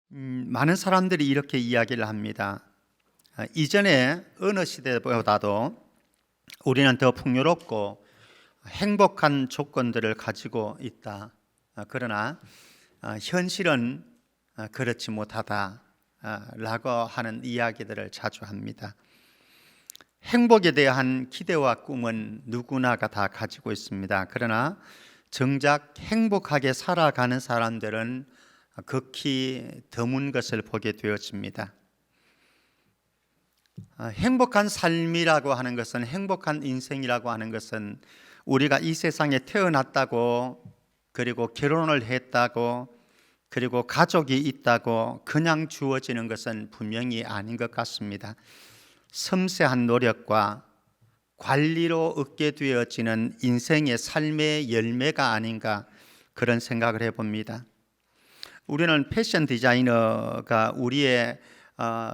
많은 사람들이 이렇게 이야기를 합니다. 이전에 어느 시대보다도 우리는 더 풍요롭고 행복한 조건들을 가지고 있다. 그러나 현실은 그렇지 못하다라고 하는 이야기들을 자주 합니다. 행복에 대한 기대와 꿈은 누구나가 다 가지고 있습니다. 그러나 정작 행복하게 살아가는 사람들은 극히 드문 것을 보게 되어집니다. 행복한 삶이라고 하는 것은, 행복한 인생이라고 하는 것은 우리가 이 세상에 태어났다고, 그리고 결혼을 했다고, 그리고 가족이 있다고 그냥 주어지는 것은 분명히 아닌 것 같습니다. 섬세한 노력과 관리로 얻게 되어지는 인생의 삶의 열매가 아닌가, 그런 생각을 해봅니다. 우리는 패션 디자이너가 우리의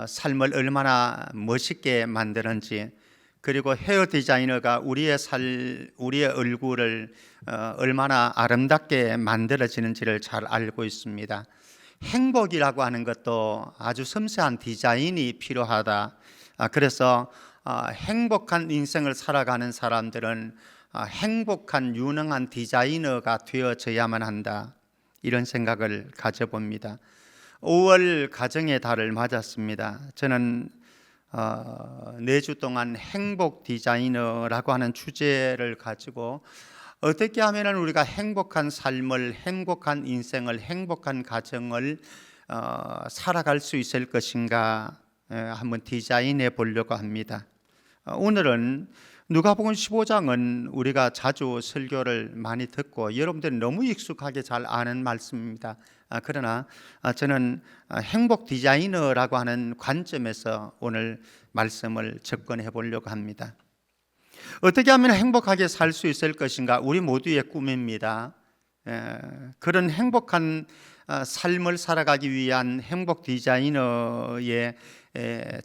삶을 얼마나 멋있게 만드는지, 그리고 헤어 디자이너가 우리의 얼굴을 얼마나 아름답게 만들어지는지를 잘 알고 있습니다. 행복이라고 하는 것도 아주 섬세한 디자인이 필요하다. 그래서 행복한 인생을 살아가는 사람들은 행복한 유능한 디자이너가 되어져야만 한다, 이런 생각을 가져봅니다. 5월 가정의 달을 맞았습니다. 저는 4주 동안 행복 디자이너라고 하는 주제를 가지고 어떻게 하면 우리가 행복한 삶을, 행복한 인생을, 행복한 가정을 살아갈 수 있을 것인가 한번 디자인해 보려고 합니다. 오늘은 누가복음 15장은 우리가 자주 설교를 많이 듣고 여러분들이 너무 익숙하게 잘 아는 말씀입니다. 그러나 저는 행복 디자이너라고 하는 관점에서 오늘 말씀을 접근해 보려고 합니다. 어떻게 하면 행복하게 살 수 있을 것인가, 우리 모두의 꿈입니다. 그런 행복한 삶을 살아가기 위한 행복 디자이너의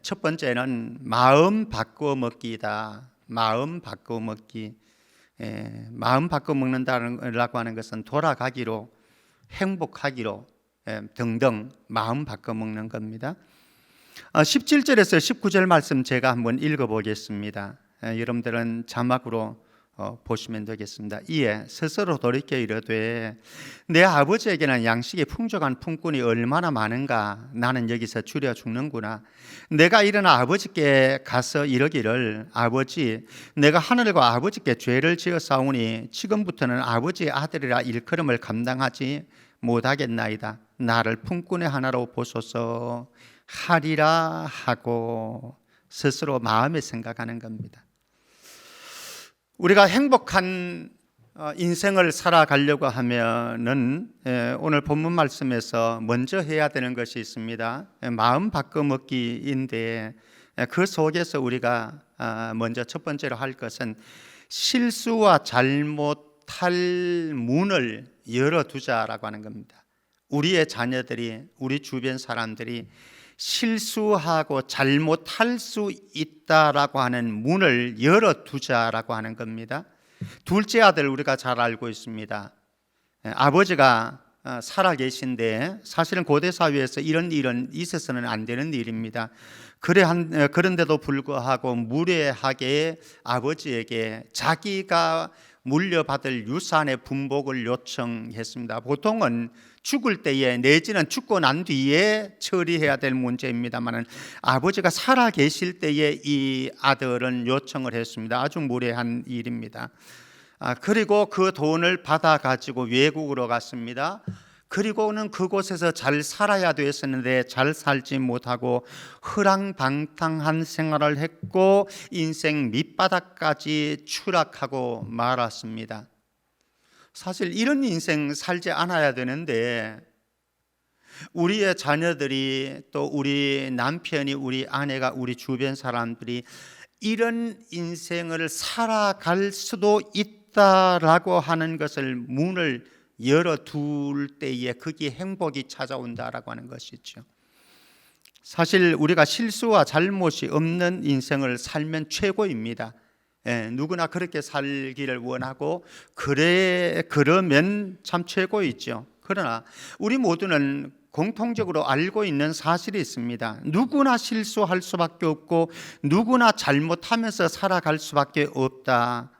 첫 번째는 마음 바꾸어 먹기이다. 마음 바꾸어 먹기. 마음 바꾸어 먹는다라고 하는 것은 돌아가기로, 행복하기로 등등 마음 바꿔 먹는 겁니다. 17절에서 19절 말씀 제가 한번 읽어보겠습니다. 여러분들은 자막으로 보시면 되겠습니다. 이에 스스로 돌이켜 이르되 내 아버지에게는 양식이 풍족한 품꾼이 얼마나 많은가, 나는 여기서 줄여 죽는구나. 내가 일어나 아버지께 가서 이르기를 아버지, 내가 하늘과 아버지께 죄를 지었사오니 지금부터는 아버지의 아들이라 일컬음을 감당하지 못하겠나이다. 나를 품꾼의 하나로 보소서 하리라 하고 스스로 마음에 생각하는 겁니다. 우리가 행복한 인생을 살아가려고 하면은 오늘 본문 말씀에서 먼저 해야 되는 것이 있습니다. 마음 바꿔먹기인데 그 속에서 우리가 먼저 첫 번째로 할 것은 실수와 잘못할 문을 열어두자라고 하는 겁니다. 우리의 자녀들이, 우리 주변 사람들이 실수하고 잘못할 수 있다라고 하는 문을 열어두자라고 하는 겁니다. 둘째 아들 우리가 잘 알고 있습니다. 아버지가 살아계신데 사실은 고대 사회에서 이런 일은 있어서는 안 되는 일입니다. 그런데도 불구하고 무례하게 아버지에게 자기가 물려받을 유산의 분복을 요청했습니다. 보통은 죽을 때에 내지는 죽고 난 뒤에 처리해야 될 문제입니다만 아버지가 살아 계실 때에 이 아들은 요청을 했습니다. 아주 무례한 일입니다. 그리고 그 돈을 받아 가지고 외국으로 갔습니다. 그리고는 그곳에서 잘 살아야 됐었는데 잘 살지 못하고 허랑방탕한 생활을 했고 인생 밑바닥까지 추락하고 말았습니다. 사실 이런 인생 살지 않아야 되는데 우리의 자녀들이, 또 우리 남편이, 우리 아내가, 우리 주변 사람들이 이런 인생을 살아갈 수도 있다라고 하는 것을 문을 열어둘 때에 거기에 행복이 찾아온다라고 하는 것이죠. 사실 우리가 실수와 잘못이 없는 인생을 살면 최고입니다. 누구나 그렇게 살기를 원하고 그러면 참 최고이죠. 그러나 우리 모두는 공통적으로 알고 있는 사실이 있습니다. 누구나 실수할 수밖에 없고 누구나 잘못하면서 살아갈 수밖에 없다.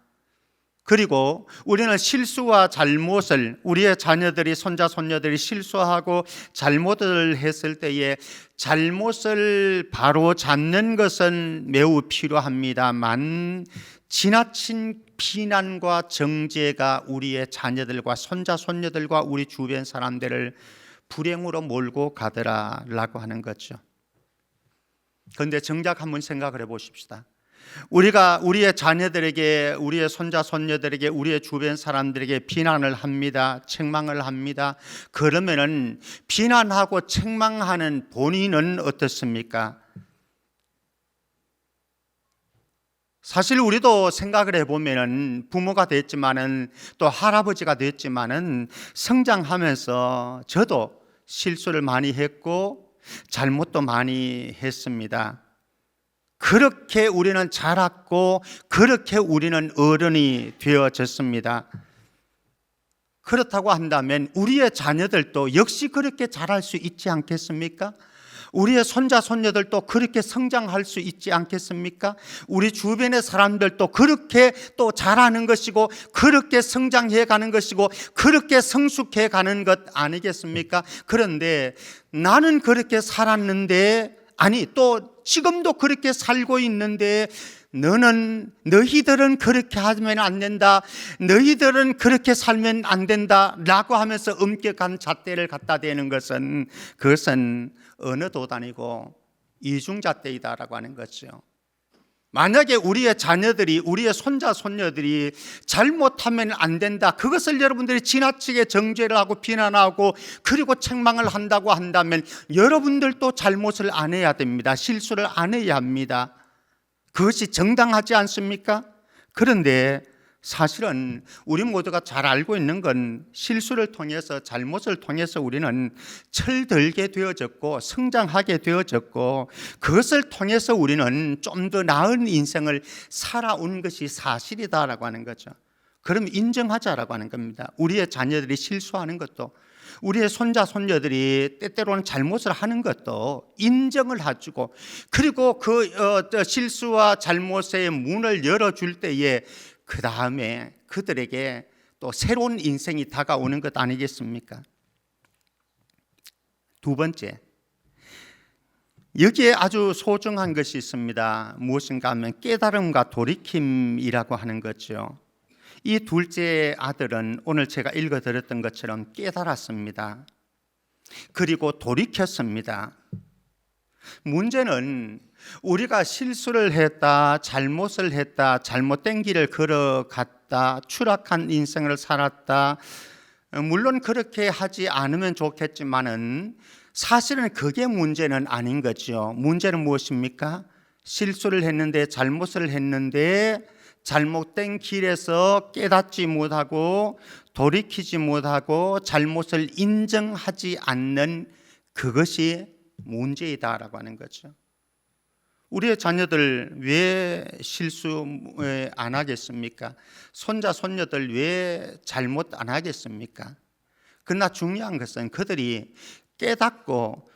그리고 우리는 실수와 잘못을, 우리의 자녀들이, 손자 손녀들이 실수하고 잘못을 했을 때에 잘못을 바로 잡는 것은 매우 필요합니다만 지나친 비난과 정죄가 우리의 자녀들과 손자 손녀들과 우리 주변 사람들을 불행으로 몰고 가더라라고 하는 거죠. 그런데 정작 한번 생각을 해보십시다. 우리가 우리의 자녀들에게, 우리의 손자 손녀들에게, 우리의 주변 사람들에게 비난을 합니다. 책망을 합니다. 그러면은 비난하고 책망하는 본인은 어떻습니까? 사실 우리도 생각을 해보면은 부모가 됐지만은 또 할아버지가 됐지만은 성장하면서 저도 실수를 많이 했고 잘못도 많이 했습니다. 그렇게 우리는 자랐고 그렇게 우리는 어른이 되어졌습니다. 그렇다고 한다면 우리의 자녀들도 역시 그렇게 자랄 수 있지 않겠습니까? 우리의 손자 손녀들도 그렇게 성장할 수 있지 않겠습니까? 우리 주변의 사람들도 그렇게 또 자라는 것이고 그렇게 성장해 가는 것이고 그렇게 성숙해 가는 것 아니겠습니까? 그런데 나는 그렇게 살았는데, 아니 또 지금도 그렇게 살고 있는데 너희들은 그렇게 하면 안 된다, 너희들은 그렇게 살면 안 된다 라고 하면서 엄격한 잣대를 갖다 대는 것은, 그것은 어느 도단이고 이중잣대이다라고 하는 거죠. 만약에 우리의 자녀들이, 우리의 손자 손녀들이 잘못하면 안 된다, 그것을 여러분들이 지나치게 정죄를 하고 비난하고 그리고 책망을 한다고 한다면 여러분들도 잘못을 안 해야 됩니다. 실수를 안 해야 합니다. 그것이 정당하지 않습니까? 그런데 사실은 우리 모두가 잘 알고 있는 건 실수를 통해서, 잘못을 통해서 우리는 철들게 되어졌고 성장하게 되어졌고 그것을 통해서 우리는 좀 더 나은 인생을 살아온 것이 사실이다라고 하는 거죠. 그럼 인정하자라고 하는 겁니다. 우리의 자녀들이 실수하는 것도, 우리의 손자 손녀들이 때때로는 잘못을 하는 것도 인정을 해주고, 그리고 그 실수와 잘못의 문을 열어줄 때에 그 다음에 그들에게 또 새로운 인생이 다가오는 것 아니겠습니까? 두 번째, 여기에 아주 소중한 것이 있습니다. 무엇인가 하면 깨달음과 돌이킴이라고 하는 거죠. 이 둘째 아들은 오늘 제가 읽어드렸던 것처럼 깨달았습니다. 그리고 돌이켰습니다. 문제는 우리가 실수를 했다, 잘못을 했다, 잘못된 길을 걸어갔다, 추락한 인생을 살았다, 물론 그렇게 하지 않으면 좋겠지만은 사실은 그게 문제는 아닌 거죠. 문제는 무엇입니까? 실수를 했는데, 잘못을 했는데 잘못된 길에서 깨닫지 못하고 돌이키지 못하고 잘못을 인정하지 않는 그것이 문제이다라고 하는 거죠. 우리의 자녀들 왜 실수 안 하겠습니까? 손자 손녀들 왜 잘못 안 하겠습니까? 그러나 중요한 것은 그들이 깨닫고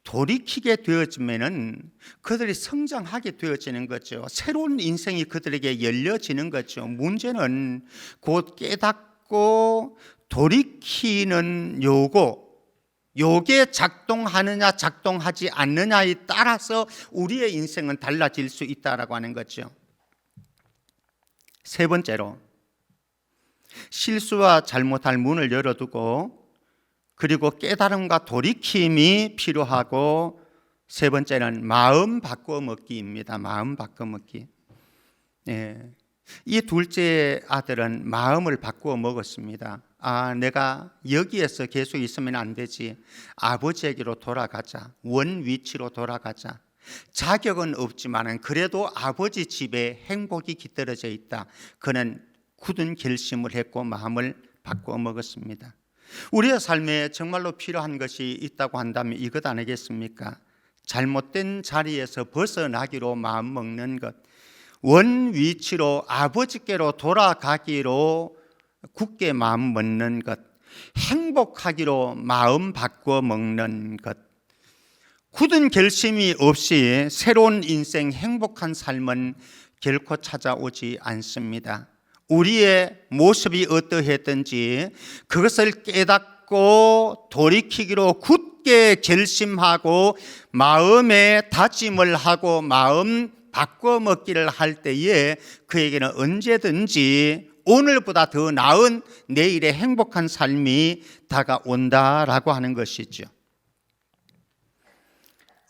돌이키게 되어지면은 그들이 성장하게 되어지는 거죠. 새로운 인생이 그들에게 열려지는 거죠. 문제는 곧 깨닫고 돌이키는 요게 작동하느냐 작동하지 않느냐에 따라서 우리의 인생은 달라질 수 있다라고 하는 거죠. 세 번째로, 실수와 잘못할 문을 열어두고 그리고 깨달음과 돌이킴이 필요하고, 세 번째는 마음 바꿔 먹기입니다. 마음 바꿔 먹기. 이 둘째 아들은 마음을 바꾸어 먹었습니다. 내가 여기에서 계속 있으면 안 되지. 아버지에게로 돌아가자. 원 위치로 돌아가자. 자격은 없지만 그래도 아버지 집에 행복이 깃들어져 있다. 그는 굳은 결심을 했고 마음을 바꾸어 먹었습니다. 우리의 삶에 정말로 필요한 것이 있다고 한다면 이것 아니겠습니까? 잘못된 자리에서 벗어나기로 마음먹는 것, 원 위치로 아버지께로 돌아가기로 굳게 마음먹는 것, 행복하기로 마음 바꿔 먹는 것. 굳은 결심이 없이 새로운 인생, 행복한 삶은 결코 찾아오지 않습니다. 우리의 모습이 어떠했든지 그것을 깨닫고 돌이키기로 굳게 결심하고 마음에 다짐을 하고 마음 바꿔 먹기를 할 때에 그에게는 언제든지 오늘보다 더 나은 내일의 행복한 삶이 다가온다라고 하는 것이죠.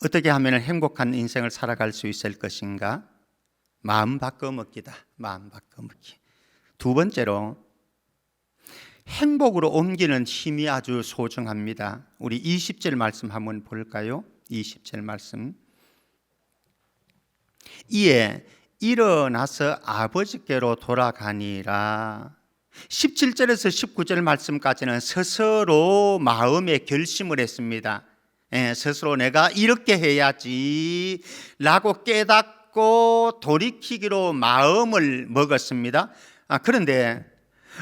어떻게 하면 행복한 인생을 살아갈 수 있을 것인가? 마음 바꿔 먹기다. 마음 바꿔 먹기. 두 번째로 행복으로 옮기는 힘이 아주 소중합니다. 우리 20절 말씀 한번 볼까요? 20절 말씀. 이에 일어나서 아버지께로 돌아가니라. 17절에서 19절 말씀까지는 스스로 마음의 결심을 했습니다. 스스로 내가 이렇게 해야지 라고 깨닫고 돌이키기로 마음을 먹었습니다. 그런데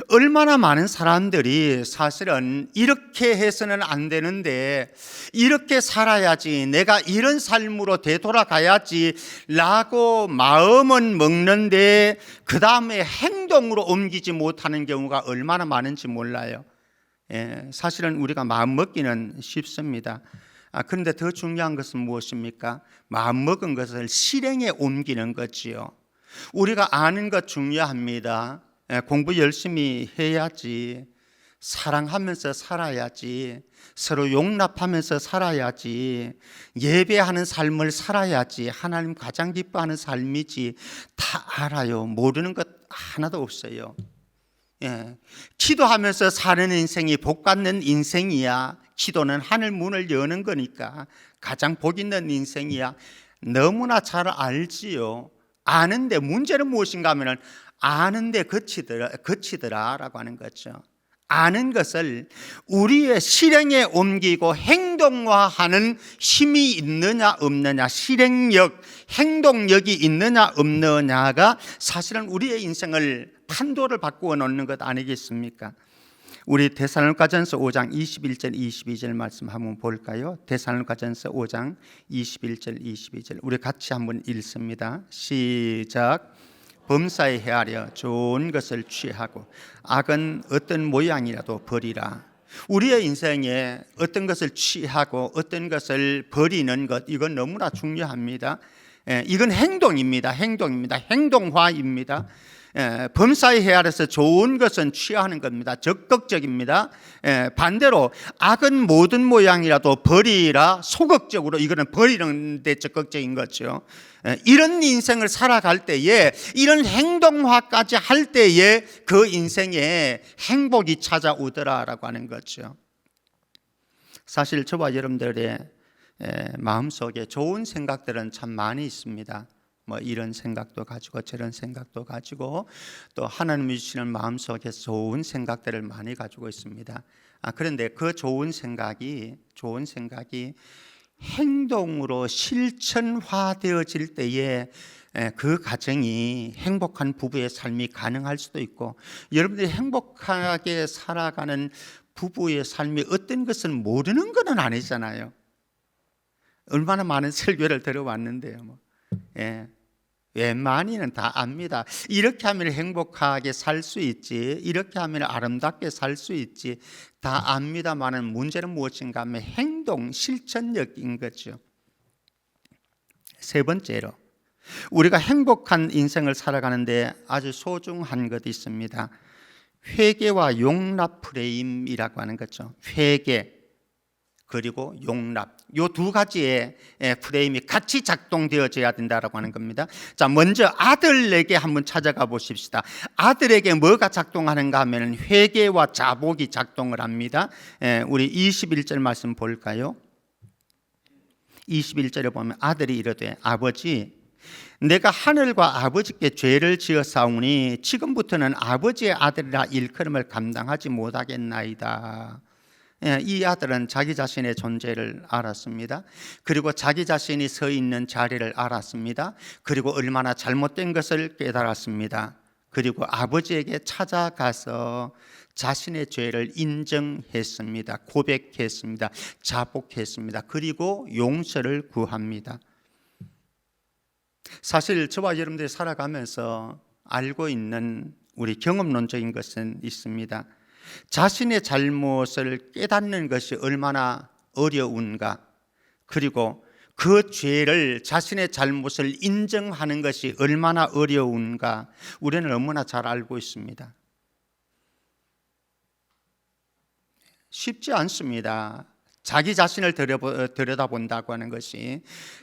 얼마나 많은 사람들이 사실은 이렇게 해서는 안 되는데 이렇게 살아야지, 내가 이런 삶으로 되돌아가야지 라고 마음은 먹는데 그 다음에 행동으로 옮기지 못하는 경우가 얼마나 많은지 몰라요. 사실은 우리가 마음 먹기는 쉽습니다. 그런데 더 중요한 것은 무엇입니까? 마음 먹은 것을 실행에 옮기는 거지요. 우리가 아는 것 중요합니다. 공부 열심히 해야지, 사랑하면서 살아야지, 서로 용납하면서 살아야지, 예배하는 삶을 살아야지, 하나님 가장 기뻐하는 삶이지. 다 알아요. 모르는 것 하나도 없어요. 기도하면서 사는 인생이 복 받는 인생이야. 기도는 하늘 문을 여는 거니까 가장 복 있는 인생이야. 너무나 잘 알지요. 아는데 문제는 무엇인가 하면은 아는데 거치더라 라고 하는 거죠. 아는 것을 우리의 실행에 옮기고 행동화하는 힘이 있느냐 없느냐, 실행력, 행동력이 있느냐 없느냐가 사실은 우리의 인생을 판도를 바꾸어 놓는 것 아니겠습니까? 우리 데살로니가전서 5장 21절 22절 말씀 한번 볼까요? 데살로니가전서 5장 21절 22절 우리 같이 한번 읽습니다. 시작. 범사에 헤아려 좋은 것을 취하고 악은 어떤 모양이라도 버리라. 우리의 인생에 어떤 것을 취하고 어떤 것을 버리는 것, 이건 너무나 중요합니다. 이건 행동입니다. 행동화입니다. 범사에 헤아려서 좋은 것은 취하는 겁니다. 적극적입니다. 반대로 악은 모든 모양이라도 버리라. 소극적으로 이거는 버리는 데 적극적인 거죠. 이런 인생을 살아갈 때에, 이런 행동화까지 할 때에 그 인생에 행복이 찾아오더라라고 하는 거죠. 사실 저와 여러분들의 마음속에 좋은 생각들은 참 많이 있습니다. 뭐 이런 생각도 가지고 저런 생각도 가지고 또 하나님이 주시는 마음속에서 좋은 생각들을 많이 가지고 있습니다. 그런데 그 좋은 생각이 행동으로 실천화되어질 때에 그 가정이 행복한 부부의 삶이 가능할 수도 있고, 여러분들이 행복하게 살아가는 부부의 삶이 어떤 것을 모르는 건 아니잖아요. 얼마나 많은 설교를 들어왔는데요. 웬만히는 다 압니다. 이렇게 하면 행복하게 살 수 있지, 이렇게 하면 아름답게 살 수 있지, 다 압니다만은 문제는 무엇인가 하면 행동, 실천력인 거죠. 세 번째로 우리가 행복한 인생을 살아가는데 아주 소중한 것이 있습니다. 회개와 용납 프레임이라고 하는 거죠. 회개 그리고 용납, 이 두 가지의 프레임이 같이 작동되어져야 된다라고 하는 겁니다. 자, 먼저 아들에게 한번 찾아가 보십시다. 아들에게 뭐가 작동하는가 하면 회개와 자복이 작동을 합니다. 우리 21절 말씀 볼까요? 21절에 보면 아들이 이르되 아버지, 내가 하늘과 아버지께 죄를 지었사오니 지금부터는 아버지의 아들이라 일컬음을 감당하지 못하겠나이다. 이 아들은 자기 자신의 존재를 알았습니다. 그리고 자기 자신이 서 있는 자리를 알았습니다. 그리고 얼마나 잘못된 것을 깨달았습니다. 그리고 아버지에게 찾아가서 자신의 죄를 인정했습니다. 고백했습니다. 자복했습니다. 그리고 용서를 구합니다. 사실 저와 여러분들이 살아가면서 알고 있는 우리 경험론적인 것은 있습니다. 자신의 잘못을 깨닫는 것이 얼마나 어려운가, 그리고 그 죄를, 자신의 잘못을 인정하는 것이 얼마나 어려운가 우리는 너무나 잘 알고 있습니다. 쉽지 않습니다. 자기 자신을 들여다본다고 하는 것이,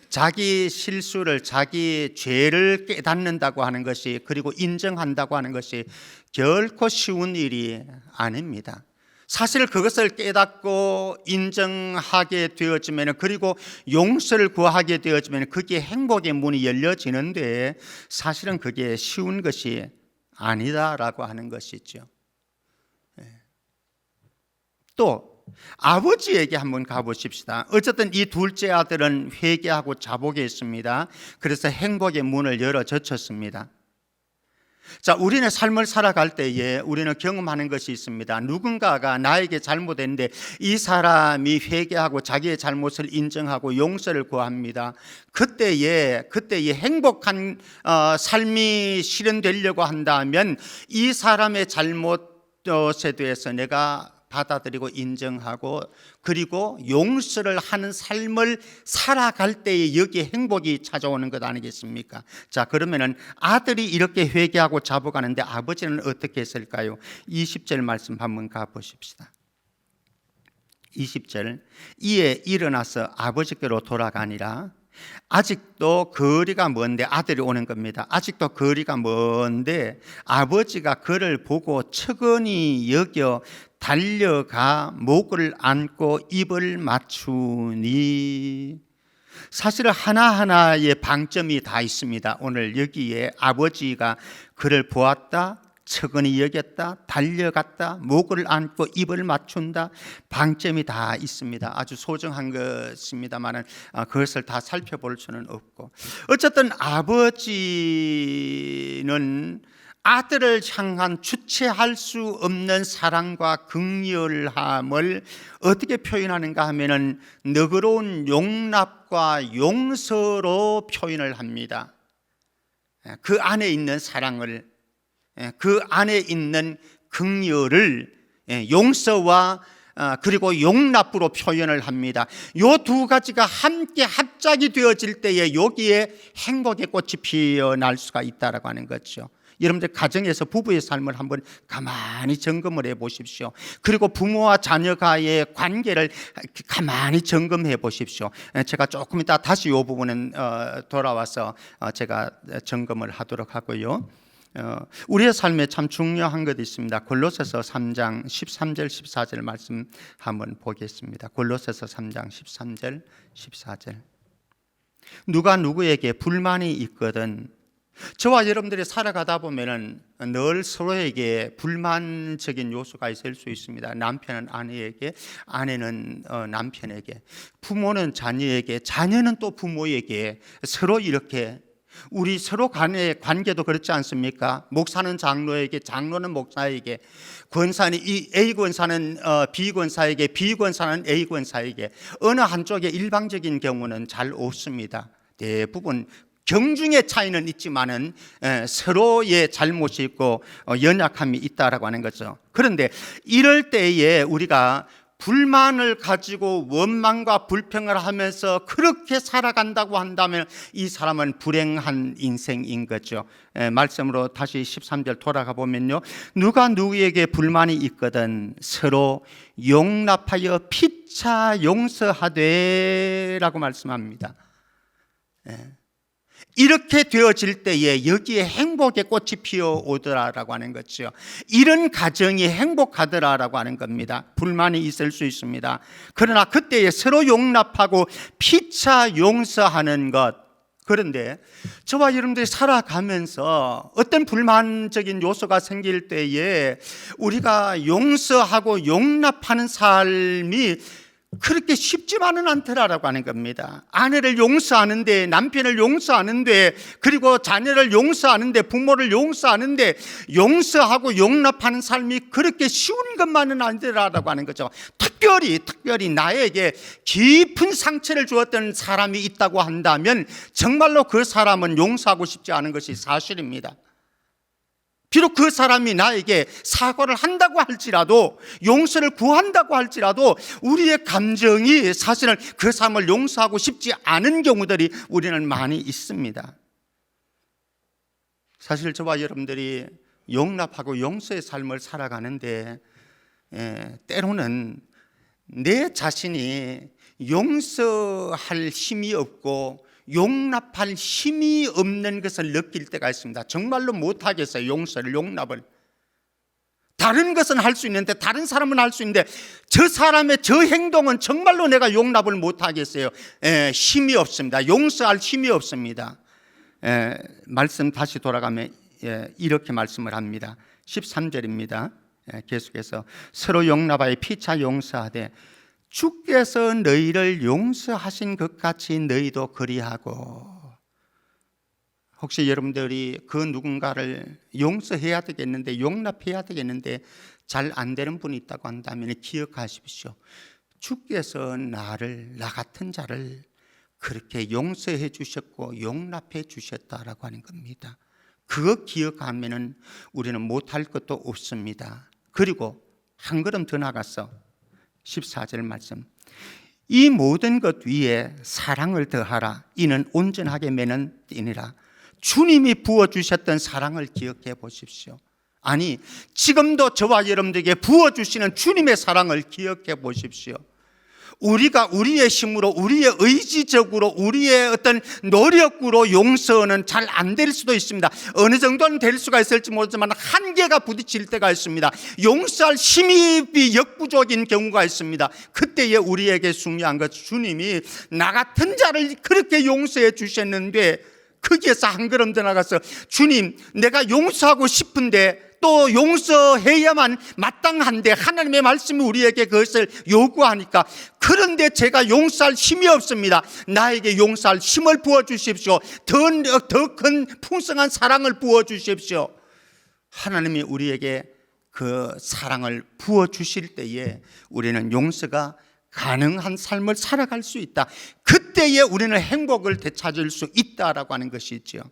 자기 실수를, 자기 죄를 깨닫는다고 하는 것이, 그리고 인정한다고 하는 것이 결코 쉬운 일이 아닙니다. 사실 그것을 깨닫고 인정하게 되어지면, 그리고 용서를 구하게 되어지면 그게 행복의 문이 열려지는데, 사실은 그게 쉬운 것이 아니다라고 하는 것이죠. 또 아버지에게 한번 가보십시다. 어쨌든 이 둘째 아들은 회개하고 자복했습니다. 그래서 행복의 문을 열어 젖혔습니다. 자, 우리는 삶을 살아갈 때에 우리는 경험하는 것이 있습니다. 누군가가 나에게 잘못했는데 이 사람이 회개하고 자기의 잘못을 인정하고 용서를 구합니다. 그때에 행복한 삶이 실현되려고 한다면 이 사람의 잘못에 대해서 내가 받아들이고 인정하고, 그리고 용서를 하는 삶을 살아갈 때에 여기에 행복이 찾아오는 것 아니겠습니까? 자, 그러면은 아들이 이렇게 회개하고 자복하는데 아버지는 어떻게 했을까요? 20절 말씀 한번 가보십시다. 20절, 이에 일어나서 아버지께로 돌아가니라. 아직도 거리가 먼데, 아들이 오는 겁니다. 아직도 거리가 먼데 아버지가 그를 보고 측은히 여겨 달려가 목을 안고 입을 맞추니. 사실은 하나하나의 방점이 다 있습니다. 오늘 여기에 아버지가 그를 보았다, 측은히 여겼다, 달려갔다, 목을 안고 입을 맞춘다, 방점이 다 있습니다. 아주 소중한 것입니다만 그것을 다 살펴볼 수는 없고, 어쨌든 아버지는 아들을 향한 주체할 수 없는 사랑과 긍휼함을 어떻게 표현하는가 하면은 너그러운 용납과 용서로 표현을 합니다. 그 안에 있는 사랑을, 그 안에 있는 긍휼을 용서와 그리고 용납으로 표현을 합니다. 이 두 가지가 함께 합작이 되어질 때에 여기에 행복의 꽃이 피어날 수가 있다라고 하는 거죠. 여러분들 가정에서 부부의 삶을 한번 가만히 점검을 해 보십시오. 그리고 부모와 자녀가의 관계를 가만히 점검해 보십시오. 제가 조금 이따 다시 이 부분은 돌아와서 제가 점검을 하도록 하고요. 우리의 삶에 참 중요한 것이 있습니다. 골로새서 3장 13절 14절 말씀 한번 보겠습니다. 골로새서 3장 13절 14절. 누가 누구에게 불만이 있거든, 저와 여러분들이 살아가다 보면은 늘 서로에게 불만적인 요소가 있을 수 있습니다. 남편은 아내에게, 아내는 남편에게, 부모는 자녀에게, 자녀는 또 부모에게, 서로 이렇게 우리 서로 간의 관계도 그렇지 않습니까? 목사는 장로에게, 장로는 목사에게, 권사는 A 권사는 B 권사에게, B 권사는 A 권사에게. 어느 한쪽에 일방적인 경우는 잘 없습니다. 대부분 경중의 차이는 있지만은 서로의 잘못이 있고 연약함이 있다라고 하는 거죠. 그런데 이럴 때에 우리가 불만을 가지고 원망과 불평을 하면서 그렇게 살아간다고 한다면 이 사람은 불행한 인생인 거죠. 말씀으로 다시 13절 돌아가 보면요, 누가 누구에게 불만이 있거든 서로 용납하여 피차 용서하되 라고 말씀합니다. 이렇게 되어질 때에 여기에 행복의 꽃이 피어오더라라고 하는 거죠. 이런 가정이 행복하더라라고 하는 겁니다. 불만이 있을 수 있습니다. 그러나 그때에 서로 용납하고 피차 용서하는 것. 그런데 저와 여러분들이 살아가면서 어떤 불만적인 요소가 생길 때에 우리가 용서하고 용납하는 삶이 그렇게 쉽지만은 않더라라고 하는 겁니다. 아내를 용서하는데, 남편을 용서하는데, 그리고 자녀를 용서하는데, 부모를 용서하는데, 용서하고 용납하는 삶이 그렇게 쉬운 것만은 아니더라라고 하는 거죠. 특별히 나에게 깊은 상처를 주었던 사람이 있다고 한다면 정말로 그 사람은 용서하고 싶지 않은 것이 사실입니다. 비록 그 사람이 나에게 사과를 한다고 할지라도, 용서를 구한다고 할지라도 우리의 감정이 사실은 그 사람을 용서하고 싶지 않은 경우들이 우리는 많이 있습니다. 사실 저와 여러분들이 용납하고 용서의 삶을 살아가는데 때로는 내 자신이 용서할 힘이 없고 용납할 힘이 없는 것을 느낄 때가 있습니다. 정말로 못하겠어요. 용서를, 용납을. 다른 것은 할 수 있는데, 다른 사람은 할 수 있는데 저 사람의 저 행동은 정말로 내가 용납을 못하겠어요. 힘이 없습니다. 용서할 힘이 없습니다. 말씀 다시 돌아가면 이렇게 말씀을 합니다. 13절입니다. 계속해서 서로 용납하여 피차 용서하되 주께서 너희를 용서하신 것 같이 너희도 그리하고. 혹시 여러분들이 그 누군가를 용서해야 되겠는데, 용납해야 되겠는데 잘 안 되는 분이 있다고 한다면 기억하십시오. 주께서 나 같은 자를 그렇게 용서해 주셨고 용납해 주셨다라고 하는 겁니다. 그거 기억하면 우리는 못할 것도 없습니다. 그리고 한 걸음 더 나가서 14절 말씀, 이 모든 것 위에 사랑을 더하라. 이는 온전하게 매는 띠니라. 주님이 부어주셨던 사랑을 기억해 보십시오. 아니, 지금도 저와 여러분들에게 부어주시는 주님의 사랑을 기억해 보십시오. 우리가 우리의 힘으로, 우리의 의지적으로, 우리의 어떤 노력으로 용서는 잘 안 될 수도 있습니다. 어느 정도는 될 수가 있을지 모르지만 한계가 부딪힐 때가 있습니다. 용서할 힘이 역부족인 경우가 있습니다. 그때에 우리에게 중요한 것, 주님이 나 같은 자를 그렇게 용서해 주셨는데 거기에서 한 걸음 더 나가서 주님, 내가 용서하고 싶은데 또 용서해야만 마땅한데 하나님의 말씀이 우리에게 그것을 요구하니까, 그런데 제가 용서할 힘이 없습니다. 나에게 용서할 힘을 부어주십시오. 더 큰 풍성한 사랑을 부어주십시오. 하나님이 우리에게 그 사랑을 부어주실 때에 우리는 용서가 가능한 삶을 살아갈 수 있다. 그때에 우리는 행복을 되찾을 수 있다라고 하는 것이지요.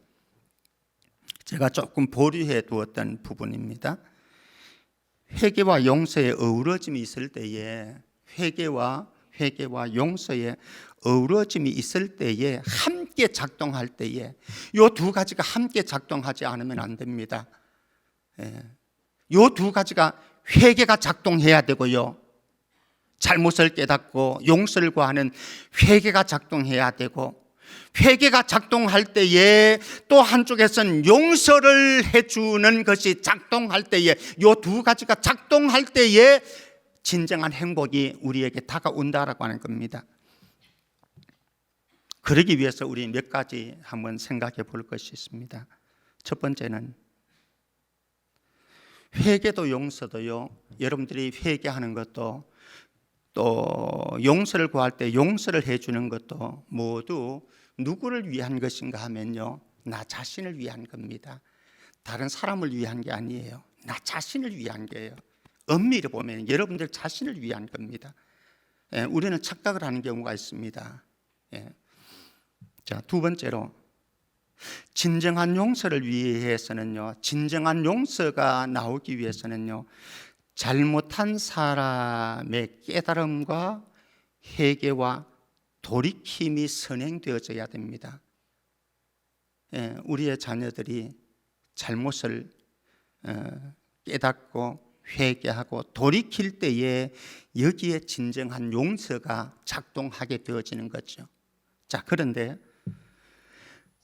제가 조금 보류해 두었던 부분입니다. 회개와 용서의 어우러짐이 있을 때에, 회개와 용서의 어우러짐이 있을 때에, 함께 작동할 때에, 이 두 가지가 함께 작동하지 않으면 안 됩니다. 이 두 가지가, 회개가 작동해야 되고요, 잘못을 깨닫고 용서를 구하는 회개가 작동해야 되고, 회개가 작동할 때에 또 한쪽에서는 용서를 해주는 것이 작동할 때에, 이 두 가지가 작동할 때에 진정한 행복이 우리에게 다가온다라고 하는 겁니다. 그러기 위해서 우리 몇 가지 한번 생각해 볼 것이 있습니다. 첫 번째는 회개도 용서도요, 여러분들이 회개하는 것도 또 용서를 구할 때 용서를 해주는 것도 모두 누구를 위한 것인가 하면요, 나 자신을 위한 겁니다. 다른 사람을 위한 게 아니에요. 나 자신을 위한 게예요. 엄밀히 보면 여러분들 자신을 위한 겁니다. 우리는 착각을 하는 경우가 있습니다. 자, 두 번째로, 진정한 용서를 위해서는요, 진정한 용서가 나오기 위해서는요, 잘못한 사람의 깨달음과 회개와 돌이킴이 선행되어져야 됩니다. 우리의 자녀들이 잘못을 깨닫고 회개하고 돌이킬 때에 여기에 진정한 용서가 작동하게 되어지는 거죠. 자, 그런데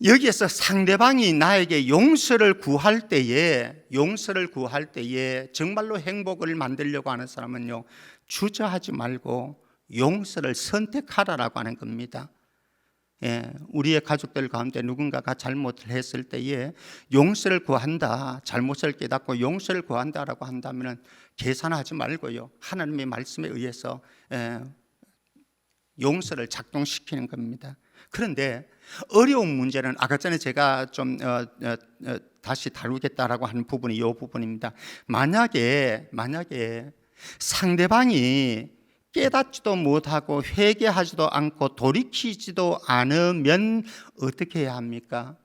여기에서 상대방이 나에게 용서를 구할 때에 정말로 행복을 만들려고 하는 사람은요, 주저하지 말고 용서를 선택하라라고 하는 겁니다. 우리의 가족들 가운데 누군가가 잘못을 했을 때에 용서를 구한다, 잘못을 깨닫고 용서를 구한다라고 한다면 계산하지 말고요, 하나님의 말씀에 의해서 용서를 작동시키는 겁니다. 그런데 어려운 문제는 아까 전에 제가 좀 다시 다루겠다라고 하는 부분이 이 부분입니다. 만약에 상대방이 깨닫지도 못하고 회개하지도 않고 돌이키지도 않으면 어떻게 해야 합니까?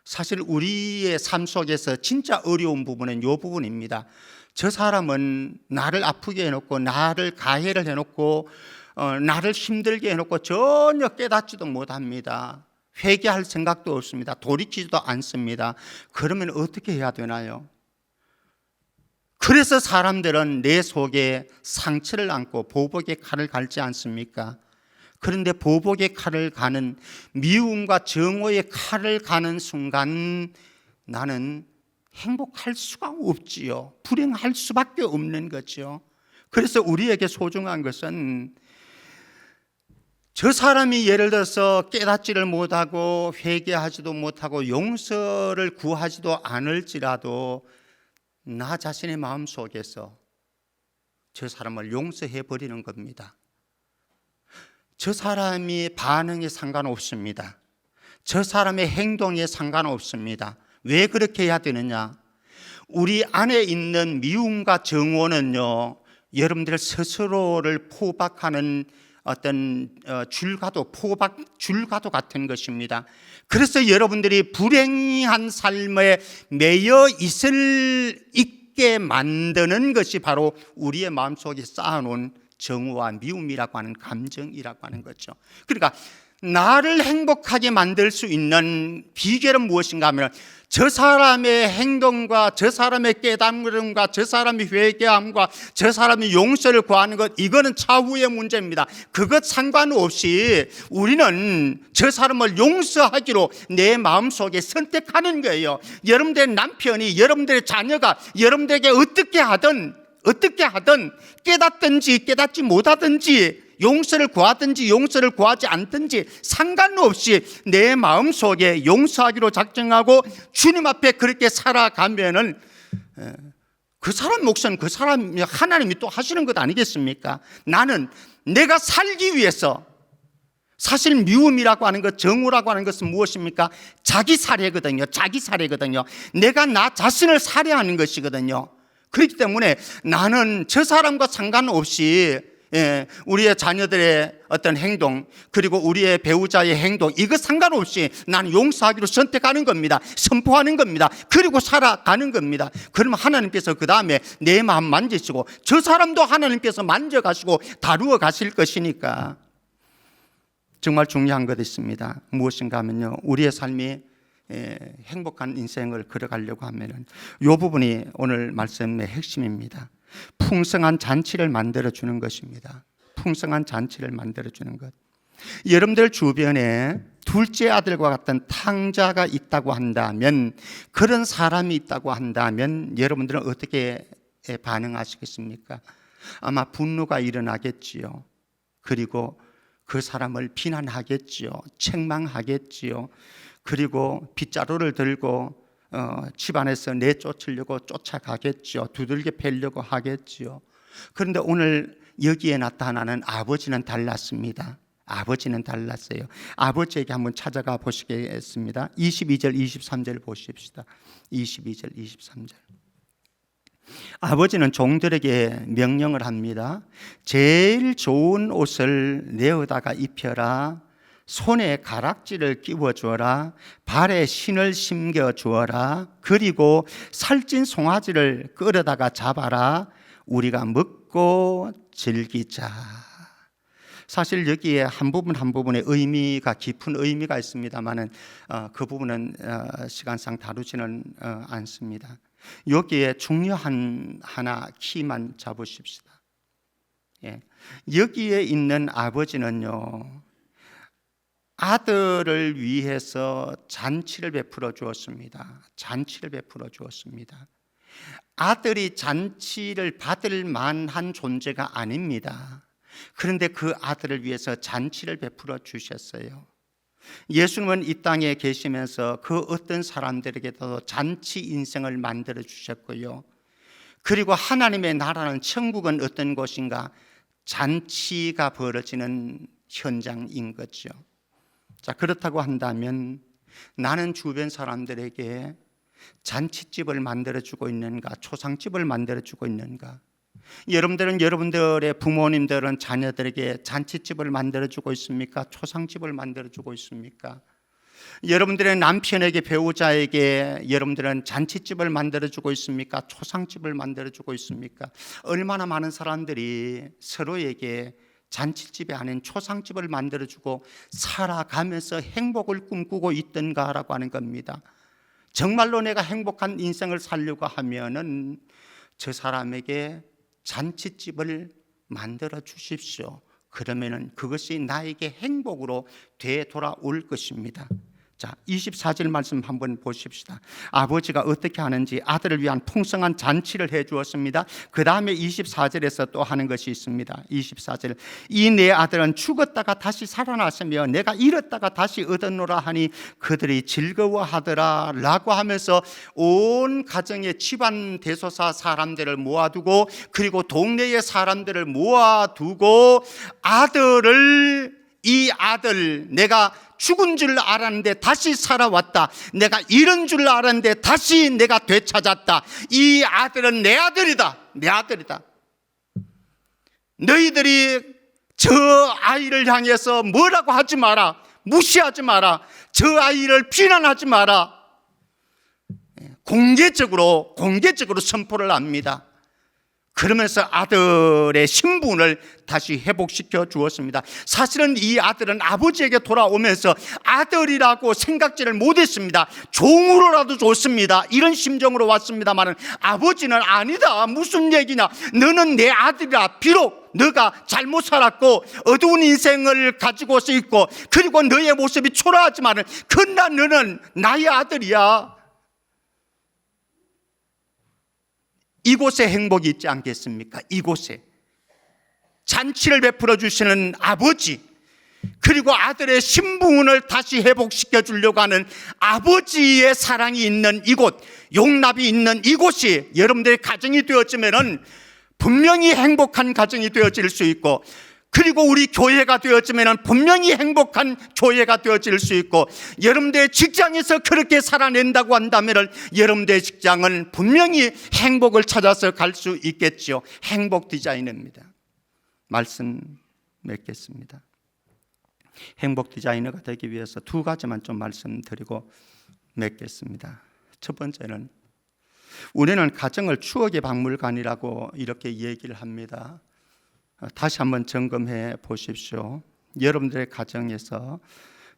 사실 우리의 삶 속에서 진짜 어려운 부분은 이 부분입니다. 저 사람은 나를 아프게 해놓고 나를 가해를 해놓고 나를 힘들게 해놓고 전혀 깨닫지도 못합니다. 회개할 생각도 없습니다. 돌이키지도 않습니다. 그러면 어떻게 해야 되나요? 그래서 사람들은 내 속에 상처를 안고 보복의 칼을 갈지 않습니까? 그런데 보복의 칼을 가는, 미움과 정오의 칼을 가는 순간 나는 행복할 수가 없지요. 불행할 수밖에 없는 거죠. 그래서 우리에게 소중한 것은 저 사람이 예를 들어서 깨닫지를 못하고 회개하지도 못하고 용서를 구하지도 않을지라도 나 자신의 마음속에서 저 사람을 용서해 버리는 겁니다. 저 사람이 반응에 상관없습니다. 저 사람의 행동에 상관없습니다. 왜 그렇게 해야 되느냐? 우리 안에 있는 미움과 정오는요, 여러분들 스스로를 포박하는 어떤 줄과도 같은 것입니다. 그래서 여러분들이 불행한 삶에 매여 있게 만드는 것이 바로 우리의 마음속에 쌓아놓은 정오와 미움이라고 하는 감정이라고 하는 거죠. 그러니까 나를 행복하게 만들 수 있는 비결은 무엇인가 하면 저 사람의 행동과 저 사람의 깨달음과 저 사람의 회개함과 저 사람의 용서를 구하는 것, 이거는 차후의 문제입니다. 그것 상관없이 우리는 저 사람을 용서하기로 내 마음속에 선택하는 거예요. 여러분들의 남편이, 여러분들의 자녀가 여러분들에게 어떻게 하든 깨닫든지 깨닫지 못하든지 용서를 구하든지 용서를 구하지 않든지 상관없이 내 마음속에 용서하기로 작정하고 주님 앞에 그렇게 살아가면은 그 사람 몫은 그 사람 하나님이 또 하시는 것 아니겠습니까? 나는 내가 살기 위해서, 사실 미움이라고 하는 것, 정오라고 하는 것은 무엇입니까? 자기 살해거든요. 내가 나 자신을 살해하는 것이거든요. 그렇기 때문에 나는 저 사람과 상관없이 우리의 자녀들의 어떤 행동, 그리고 우리의 배우자의 행동, 이거 상관없이 나는 용서하기로 선택하는 겁니다. 선포하는 겁니다. 그리고 살아가는 겁니다. 그러면 하나님께서 그 다음에 내 마음 만지시고 저 사람도 하나님께서 만져가시고 다루어 가실 것이니까. 정말 중요한 것 있습니다. 무엇인가 하면요, 우리의 삶이 행복한 인생을 걸어가려고 하면은 이 부분이 오늘 말씀의 핵심입니다. 풍성한 잔치를 만들어주는 것입니다. 풍성한 잔치를 만들어주는 것. 여러분들 주변에 둘째 아들과 같은 탕자가 있다고 한다면, 그런 사람이 있다고 한다면 여러분들은 어떻게 반응하시겠습니까? 아마 분노가 일어나겠지요. 그리고 그 사람을 비난하겠지요. 책망하겠지요. 그리고 빗자루를 들고 집안에서 내쫓으려고 쫓아가겠죠. 두들겨 패려고 하겠죠. 그런데 오늘 여기에 나타나는 아버지는 달랐습니다. 아버지는 달랐어요. 아버지에게 한번 찾아가 보시겠습니다. 22절 23절 보십시다. 22절 23절. 아버지는 종들에게 명령을 합니다. 제일 좋은 옷을 내어다가 입혀라. 손에 가락지를 끼워 주어라. 발에 신을 심겨 주어라. 그리고 살찐 송아지를 끌어다가 잡아라. 우리가 먹고 즐기자. 사실 여기에 한 부분 한 부분의 의미가, 깊은 의미가 있습니다만은 그 부분은 시간상 다루지는 않습니다. 여기에 중요한 하나 키만 잡으십시다. 여기에 있는 아버지는요, 아들을 위해서 잔치를 베풀어 주었습니다. 잔치를 베풀어 주었습니다. 아들이 잔치를 받을 만한 존재가 아닙니다. 그런데 그 아들을 위해서 잔치를 베풀어 주셨어요. 예수님은 이 땅에 계시면서 그 어떤 사람들에게도 잔치 인생을 만들어 주셨고요. 그리고 하나님의 나라는, 천국은 어떤 곳인가? 잔치가 벌어지는 현장인 거죠. 자, 그렇다고 한다면 나는 주변 사람들에게 잔치집을 만들어주고 있는가, 초상집을 만들어주고 있는가? 여러분들은 여러분들의 부모님들은 자녀들에게 잔치집을 만들어주고 있습니까? 초상집을 만들어주고 있습니까? 여러분들의 남편에게, 배우자에게 여러분들은 잔치집을 만들어주고 있습니까? 초상집을 만들어주고 있습니까? 얼마나 많은 사람들이 서로에게 잔치집이 아닌 초상집을 만들어주고 살아가면서 행복을 꿈꾸고 있던가라고 하는 겁니다. 정말로 내가 행복한 인생을 살려고 하면은 저 사람에게 잔치집을 만들어 주십시오. 그러면은 그것이 나에게 행복으로 되돌아올 것입니다. 자, 24절 말씀 한번 보십시다. 아버지가 어떻게 하는지 아들을 위한 풍성한 잔치를 해 주었습니다. 그 다음에 24절에서 또 하는 것이 있습니다. 24절, 이 내 아들은 죽었다가 다시 살아났으며 내가 잃었다가 다시 얻었노라 하니 그들이 즐거워하더라 라고 하면서 온 가정의 집안 대소사 사람들을 모아두고, 그리고 동네의 사람들을 모아두고 이 아들, 내가 죽은 줄 알았는데 다시 살아왔다, 내가 잃은 줄 알았는데 다시 내가 되찾았다, 이 아들은 내 아들이다, 내 아들이다. 너희들이 저 아이를 향해서 뭐라고 하지 마라, 무시하지 마라, 저 아이를 비난하지 마라. 공개적으로 선포를 합니다. 그러면서 아들의 신분을 다시 회복시켜 주었습니다. 사실은 이 아들은 아버지에게 돌아오면서 아들이라고 생각지를 못했습니다. 종으로라도 좋습니다, 이런 심정으로 왔습니다만 아버지는 아니다, 무슨 얘기냐, 너는 내 아들이라. 비록 너가 잘못 살았고 어두운 인생을 가지고서 있고 그리고 너의 모습이 초라하지만 그러나 너는 나의 아들이야. 이곳에 행복이 있지 않겠습니까? 이곳에 잔치를 베풀어 주시는 아버지, 그리고 아들의 신분을 다시 회복시켜 주려고 하는 아버지의 사랑이 있는 이곳, 용납이 있는 이곳이 여러분들의 가정이 되어지면 분명히 행복한 가정이 되어질 수 있고, 그리고 우리 교회가 되어지면 분명히 행복한 교회가 되어질 수 있고, 여러분들의 직장에서 그렇게 살아낸다고 한다면 여러분들의 직장은 분명히 행복을 찾아서 갈 수 있겠죠. 행복 디자이너입니다. 말씀 맺겠습니다. 행복 디자이너가 되기 위해서 두 가지만 좀 말씀드리고 맺겠습니다. 첫 번째는 우리는 가정을 추억의 박물관이라고 이렇게 얘기를 합니다. 다시 한번 점검해 보십시오. 여러분들의 가정에서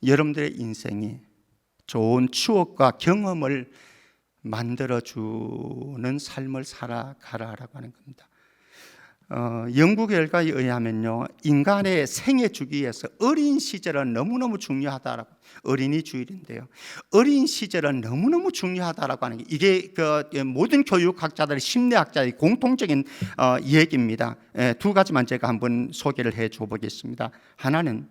여러분들의 인생이 좋은 추억과 경험을 만들어주는 삶을 살아가라라고 하는 겁니다. 연구 결과에 의하면요, 인간의 생애 주기에서 어린 시절은 너무너무 중요하다라고, 어린이 주일인데요, 어린 시절은 너무너무 중요하다라고 하는 게 이게 모든 교육학자들, 심리학자의 공통적인 얘기입니다. 두 가지만 제가 한번 소개를 해줘 보겠습니다. 하나는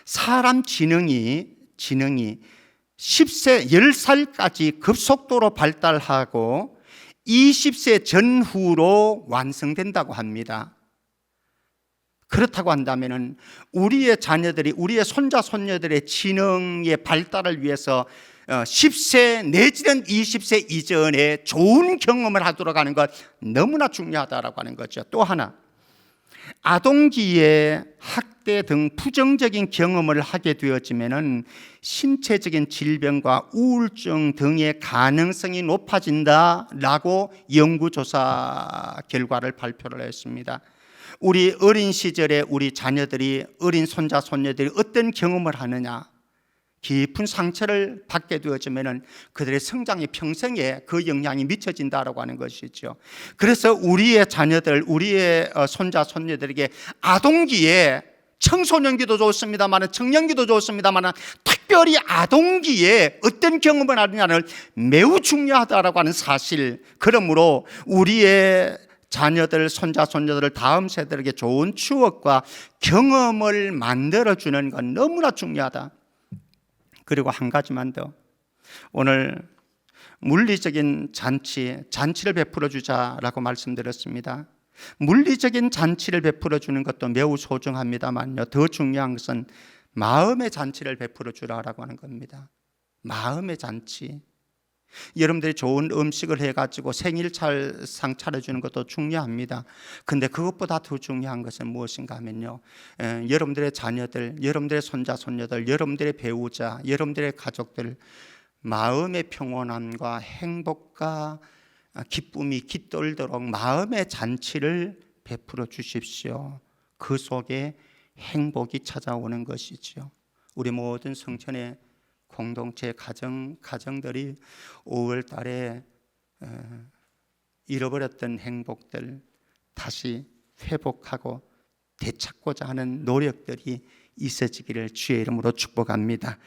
사람 지능이 10세, 10살까지 급속도로 발달하고 20세 전후로 완성된다고 합니다. 그렇다고 한다면 우리의 자녀들이, 우리의 손자 손녀들의 지능의 발달을 위해서 10세 내지는 20세 이전에 좋은 경험을 하도록 하는 것 너무나 중요하다고 하는 거죠. 또 하나, 아동기에 학대 등 부정적인 경험을 하게 되어지면 신체적인 질병과 우울증 등의 가능성이 높아진다라고 연구조사 결과를 발표를 했습니다. 우리 어린 시절에 우리 자녀들이, 어린 손자 손녀들이 어떤 경험을 하느냐, 깊은 상처를 받게 되어지면 그들의 성장의 평생에 그 영향이 미쳐진다라고 하는 것이죠. 그래서 우리의 자녀들, 우리의 손자 손녀들에게 아동기에, 청소년기도 좋습니다만 청년기도 좋습니다만 특별히 아동기에 어떤 경험을 하느냐는 매우 중요하다라고 하는 사실, 그러므로 우리의 자녀들, 손자 손녀들, 다음 세대에게 좋은 추억과 경험을 만들어주는 건 너무나 중요하다. 그리고 한 가지만 더, 오늘 물리적인 잔치를 베풀어 주자라고 말씀드렸습니다. 물리적인 잔치를 베풀어 주는 것도 매우 소중합니다만요, 더 중요한 것은 마음의 잔치를 베풀어 주라라고 하는 겁니다. 마음의 잔치. 여러분들이 좋은 음식을 해가지고 생일상 차려주는 것도 중요합니다. 근데 그것보다 더 중요한 것은 무엇인가 하면요, 여러분들의 자녀들, 여러분들의 손자 손녀들, 여러분들의 배우자, 여러분들의 가족들 마음의 평온함과 행복과 기쁨이 깃돌도록 마음의 잔치를 베풀어 주십시오. 그 속에 행복이 찾아오는 것이지요. 우리 모든 성천의 공동체 가정들이 5월 달에 잃어버렸던 행복들 다시 회복하고 되찾고자 하는 노력들이 있어지기를 주의 이름으로 축복합니다.